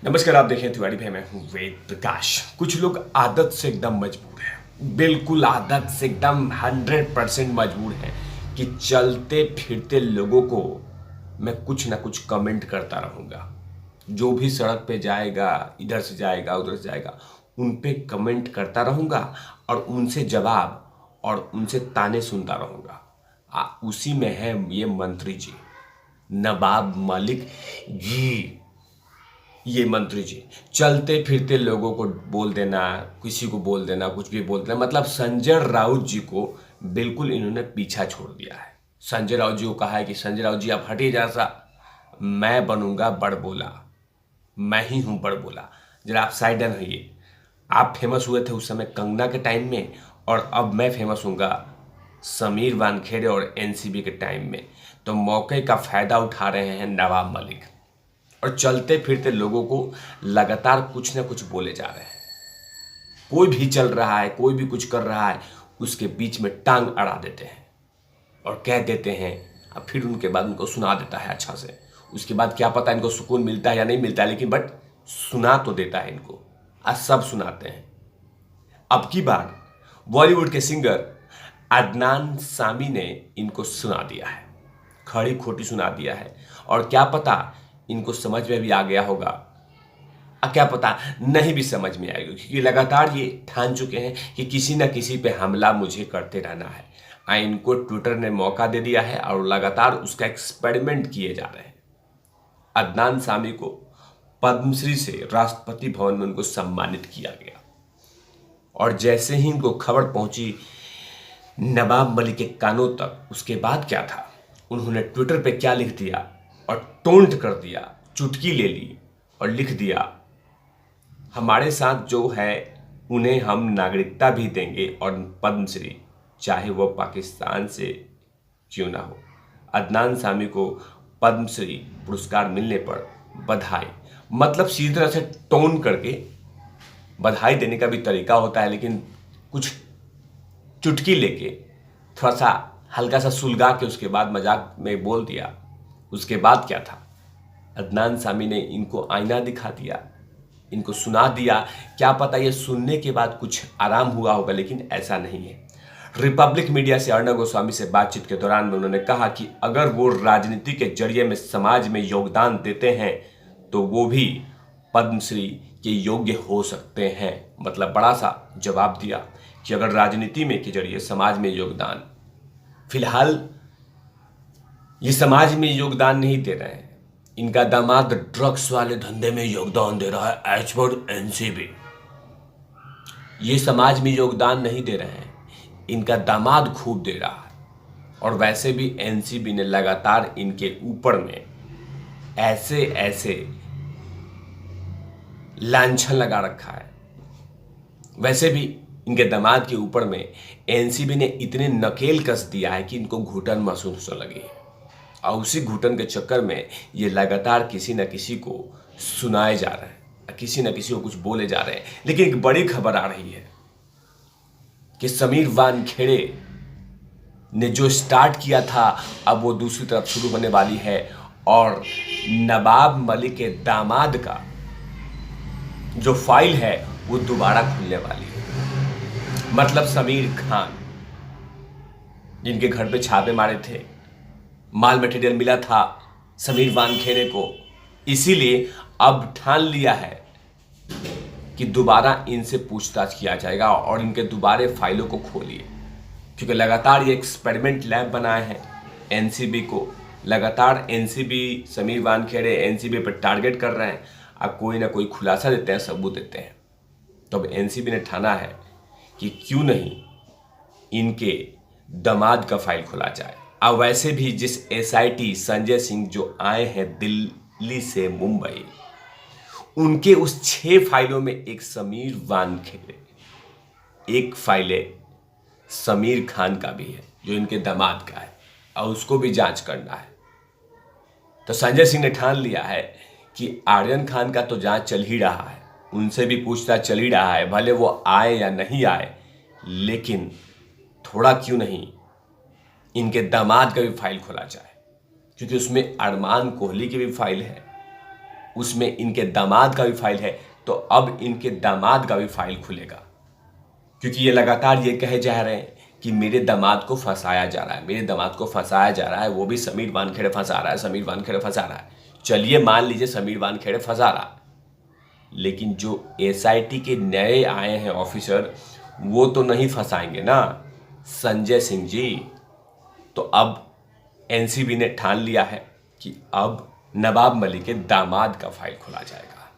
नमस्कार, आप देखें तिवारी भाई, मैं हूं वेद प्रकाश। कुछ लोग आदत से एकदम मजबूर हैं, बिल्कुल आदत से एकदम 100% मजबूर हैं कि चलते फिरते लोगों को मैं कुछ ना कुछ कमेंट करता रहूंगा। जो भी सड़क पे जाएगा, इधर से जाएगा उधर से जाएगा, उन पे कमेंट करता रहूंगा और उनसे जवाब और उनसे ताने सुनता रहूंगा। उसी में है ये मंत्री जी, नवाब मलिक जी। ये मंत्री जी चलते फिरते लोगों को बोल देना, किसी को बोल देना, कुछ भी बोल देना, मतलब संजय राउत जी को बिल्कुल इन्होंने पीछा छोड़ दिया है। संजय राउत जी को कहा है कि संजय राउत जी आप हटिए जरा सा, मैं बनूंगा बड़ बोला, मैं ही हूं बड़ बोला, जरा आप साइडन होइए। आप फेमस हुए थे उस समय कंगना के टाइम में, और अब मैं फेमस हूँगा समीर वानखेड़े और एनसीबी के टाइम में। तो मौके का फायदा उठा रहे हैं नवाब मलिक और चलते फिरते लोगों को लगातार कुछ ना कुछ बोले जा रहे हैं। कोई भी चल रहा है, कोई भी कुछ कर रहा है, उसके बीच में टांग अड़ा देते हैं और कह देते हैं, और फिर उनके बाद उनको सुना देता है अच्छा से। उसके बाद क्या पता इनको सुकून मिलता है या नहीं मिलता है, लेकिन बट सुना तो देता है इनको। आज सब सुनाते हैं। अब की बार बॉलीवुड के सिंगर अदनान सामी ने इनको सुना दिया है, खड़ी खोटी सुना दिया है। और क्या पता इनको समझ में भी आ गया होगा, क्या पता नहीं भी समझ में आएगा, क्योंकि लगातार ये ठान चुके हैं कि किसी न किसी पे हमला मुझे करते रहना है। इनको ट्विटर ने मौका दे दिया है और लगातार उसका एक्सपेरिमेंट किए जा रहे हैं। अदनान सामी को पद्मश्री से राष्ट्रपति भवन में उनको सम्मानित किया गया, और जैसे ही इनको खबर पहुंची नवाब मलिक के कानों तक, उसके बाद क्या था, उन्होंने ट्विटर पे क्या लिख दिया और टोंट कर दिया, चुटकी ले ली और लिख दिया, हमारे साथ जो है उन्हें हम नागरिकता भी देंगे और पद्मश्री, चाहे वो पाकिस्तान से क्यों ना हो। अदनान सामी को पद्मश्री पुरस्कार मिलने पर बधाई, मतलब सीधी तरह से टोन करके बधाई देने का भी तरीका होता है, लेकिन कुछ चुटकी लेके थोड़ा सा हल्का सा सुलगा के उसके बाद मजाक में बोल दिया। उसके बाद क्या था, अदनान सामी ने इनको आईना दिखा दिया, इनको सुना दिया। क्या पता ये सुनने के बाद कुछ आराम हुआ होगा, लेकिन ऐसा नहीं है। रिपब्लिक मीडिया से अर्णव गोस्वामी से बातचीत के दौरान में उन्होंने कहा कि अगर वो राजनीति के जरिए में समाज में योगदान देते हैं तो वो भी पद्मश्री के योग्य हो सकते हैं। मतलब बड़ा सा जवाब दिया कि अगर राजनीति में के जरिए समाज में योगदान, फिलहाल ये समाज में योगदान नहीं दे रहे हैं, इनका दामाद ड्रग्स वाले धंधे में योगदान दे रहा है एज पर एनसीबी। ये समाज में योगदान नहीं दे रहे हैं, इनका दामाद खूब दे रहा है। और वैसे भी एनसीबी ने लगातार इनके ऊपर में ऐसे ऐसे लांछन लगा रखा है। वैसे भी इनके दामाद के ऊपर में एनसीबी ने इतने नकेल कस दिया है कि इनको घुटन महसूस होने लगी है, और उसी घुटन के चक्कर में ये लगातार किसी न किसी को सुनाए जा रहे हैं, किसी न किसी को कुछ बोले जा रहे हैं। लेकिन एक बड़ी खबर आ रही है कि समीर वानखेड़े ने जो स्टार्ट किया था, अब वो दूसरी तरफ शुरू होने वाली है, और नवाब मलिक के दामाद का जो फाइल है वो दोबारा खुलने वाली है। मतलब समीर खान, जिनके घर पे छापे मारे थे, माल मटेरियल मिला था समीर वानखेड़े को, इसीलिए अब ठान लिया है कि दोबारा इनसे पूछताछ किया जाएगा और इनके दोबारा फाइलों को खोलिए। क्योंकि लगातार ये एक्सपेरिमेंट लैब बनाए हैं एनसीबी को, लगातार एनसीबी समीर वानखेड़े एनसीबी पर टारगेट कर रहे हैं। अब कोई ना कोई खुलासा देते हैं, सबूत देते हैं। तो अब एनसीबी ने ठाना है कि क्यों नहीं इनके दामाद का फाइल खोला जाए। अब वैसे भी जिस एसआईटी संजय सिंह जो आए हैं दिल्ली से मुंबई, उनके उस 6 फाइलों में एक समीर वानखेड़े, एक फाइल समीर खान का भी है जो इनके दामाद का है, और उसको भी जांच करना है। तो संजय सिंह ने ठान लिया है कि आर्यन खान का तो जांच चल ही रहा है, उनसे भी पूछताछ चल ही रहा है, भले वो आए या नहीं आए, लेकिन थोड़ा क्यों नहीं इनके दामाद का भी फाइल खोला जाए, क्योंकि उसमें अरमान कोहली की भी फाइल है, उसमें इनके दामाद का भी फाइल है, तो अब इनके दामाद का भी फाइल खुलेगा, क्योंकि ये लगातार ये कहे जा रहे हैं कि मेरे दामाद को फंसाया जा रहा है, मेरे दामाद को फंसाया जा रहा है, वो भी समीर वानखेड़े फंसा रहा है, समीर वानखेड़े फंसा रहा है। चलिए मान लीजिए समीर वानखेड़े फंसा रहा है, लेकिन जो एसआईटी के नए आए हैं ऑफिसर, वो तो नहीं फंसाएंगे ना संजय सिंह जी। तो अब एनसीबी ने ठान लिया है कि अब नवाब मलिक के दामाद का फाइल खुला जाएगा,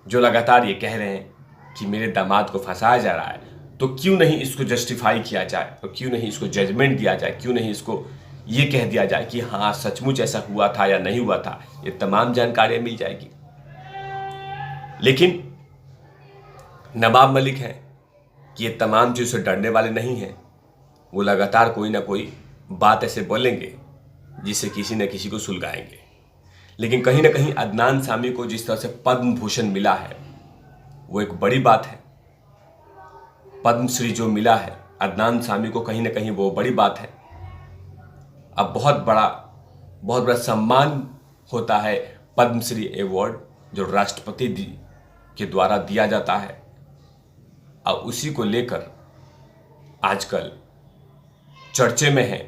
जो लगातार ये कह रहे हैं कि मेरे दामाद को फंसाया जा रहा है। तो क्यों नहीं इसको जस्टिफाई किया जाए, तो क्यों नहीं इसको जजमेंट दिया जाए, क्यों नहीं इसको ये कह दिया जाए कि हाँ सचमुच ऐसा हुआ था या नहीं हुआ था। ये तमाम जानकारियां मिल जाएगी। लेकिन नवाब मलिक हैं कि ये तमाम चीज़ से डरने वाले नहीं हैं। वो लगातार कोई ना कोई बात ऐसे बोलेंगे जिससे किसी न किसी को सुलगाएंगे। लेकिन कहीं ना कहीं अदनान सामी को जिस तरह से पद्म भूषण मिला है वो एक बड़ी बात है। पद्मश्री जो मिला है अदनान सामी को, कहीं ना कहीं वो बड़ी बात है। अब बहुत बड़ा सम्मान होता है पद्मश्री अवार्ड, जो राष्ट्रपति के द्वारा दिया जाता है। अब उसी को लेकर आजकल चर्चे में है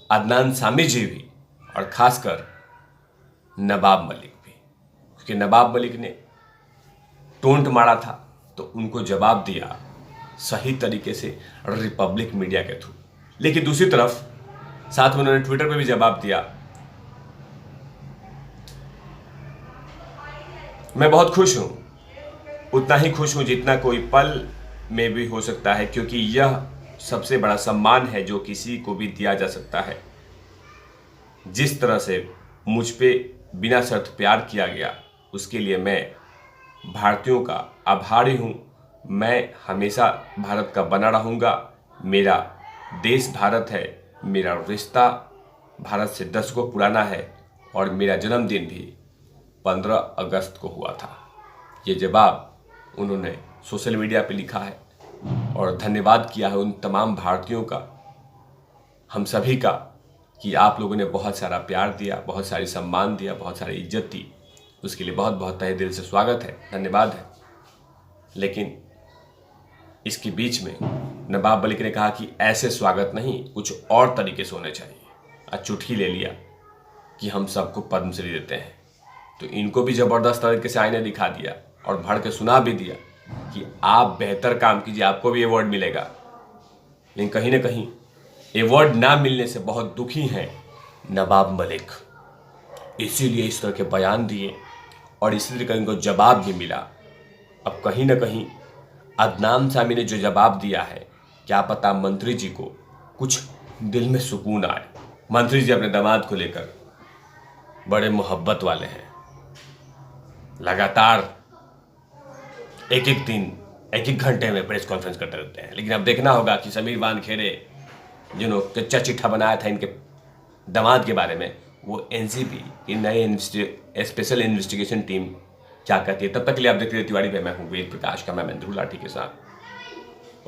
अदनान सामी जी भी, और खासकर नवाब मलिक भी, क्योंकि नवाब मलिक ने टोंट मारा था तो उनको जवाब दिया सही तरीके से रिपब्लिक मीडिया के थ्रू। लेकिन दूसरी तरफ साथ में उन्होंने ट्विटर पे भी जवाब दिया। मैं बहुत खुश हूं, उतना ही खुश हूं जितना कोई पल में भी हो सकता है, क्योंकि यह सबसे बड़ा सम्मान है जो किसी को भी दिया जा सकता है। जिस तरह से मुझ पे बिना शर्त प्यार किया गया उसके लिए मैं भारतीयों का आभारी हूं। मैं हमेशा भारत का बना रहूंगा। मेरा देश भारत है, मेरा रिश्ता भारत से दशकों पुराना है, और मेरा जन्मदिन भी 15 अगस्त को हुआ था। ये जवाब उन्होंने सोशल मीडिया पे लिखा है और धन्यवाद किया है उन तमाम भारतीयों का, हम सभी का, कि आप लोगों ने बहुत सारा प्यार दिया, बहुत सारी सम्मान दिया, बहुत सारी इज्जत दी। उसके लिए बहुत बहुत तहे दिल से स्वागत है, धन्यवाद है। लेकिन इसके बीच में नवाब मलिक ने कहा कि ऐसे स्वागत नहीं, कुछ और तरीके से होने चाहिए। आज चुटकी ले लिया कि हम सबको पद्मश्री देते हैं, तो इनको भी ज़बरदस्त तरीके से आईने दिखा दिया और भड़ के सुना भी दिया कि आप बेहतर काम कीजिए, आपको भी अवार्ड मिलेगा। लेकिन कहीं ना कहीं अवार्ड ना मिलने से बहुत दुखी हैं नवाब मलिक, इसीलिए इस तरह के बयान दिए और इसी तरह का इनको जवाब भी मिला। अब कहीं ना कहीं अदनान सामी ने जो जवाब दिया है, क्या पता मंत्री जी को कुछ दिल में सुकून आए। मंत्री जी अपने दामाद को लेकर बड़े मोहब्बत वाले हैं, लगातार एक एक दिन एक एक घंटे में प्रेस कॉन्फ्रेंस करते रहते हैं। लेकिन अब देखना होगा कि समीर वानखेड़े जिन्होंने कच्चा चिट्ठा बनाया था इनके दामाद के बारे में, वो एनसीबी की नई स्पेशल इन्वेस्टिगेशन टीम क्या कहती है। तब तक के लिए आप देखते रहिए तिवारी पे। मैं हूँ वेद प्रकाश का, मैं मंजूर लाठी के साथ।